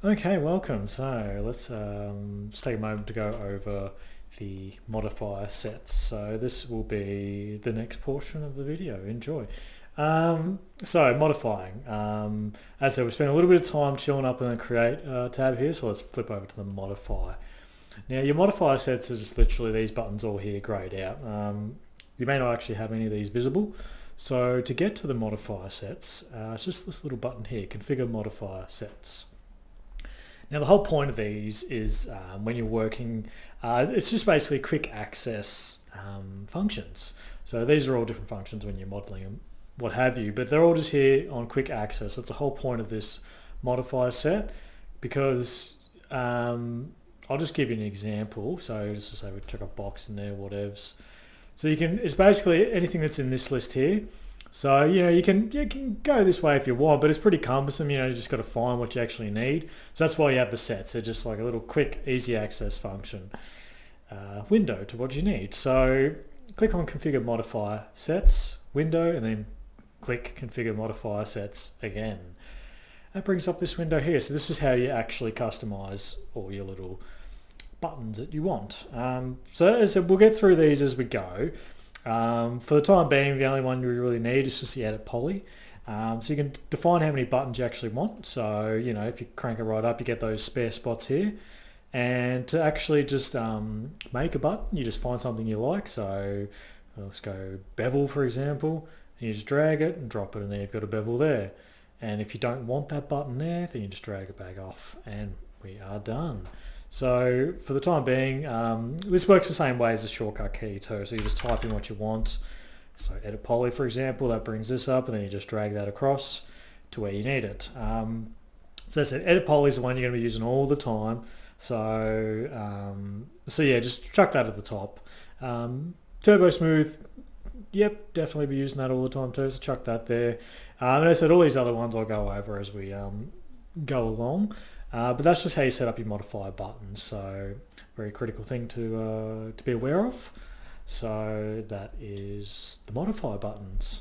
Okay, welcome. So let's just take a moment to go over the modifier sets. So this will be the next portion of the video. Enjoy. So modifying. As I said, we spent a little bit of time chilling up in the create tab here. So let's flip over to the modifier. Now your modifier sets are just literally these buttons all here grayed out. You may not actually have any of these visible. So to get to the modifier sets, it's just this little button here, configure modifier sets. Now the whole point of these is when you're working, it's just basically quick access functions. So these are all different functions when you're modeling them, what have you, but they're all just here on quick access. That's the whole point of this modifier set, because I'll just give you an example. So let's just say we check a box in there, whatevs. So it's basically anything that's in this list here. So, you can go this way if you want, but it's pretty cumbersome. You just got to find what you actually need. So that's why you have the sets. They're just like a little quick, easy access function window to what you need. So click on Configure Modifier Sets window, and then click Configure Modifier Sets again. That brings up this window here. So this is how you actually customize all your little buttons that you want. So as I said, we'll get through these as we go. For the time being, the only one you really need is just the edit poly. So you can define how many buttons you actually want. So, if you crank it right up, you get those spare spots here. And to actually just make a button, you just find something you like. So let's go bevel, for example. And you just drag it and drop it, and then you've got a bevel there. And if you don't want that button there, then you just drag it back off, and we are done. So for the time being, this works the same way as the shortcut key too. So you just type in what you want. So edit poly, for example, that brings this up, and then you just drag that across to where you need it. So I said, edit poly is the one you're going to be using all the time. So yeah, just chuck that at the top. Turbo smooth, yep, definitely be using that all the time too. So chuck that there. And I said, all these other ones I'll go over as we go along. But that's just how you set up your modifier buttons. So very critical thing to be aware of. So that is the modifier buttons.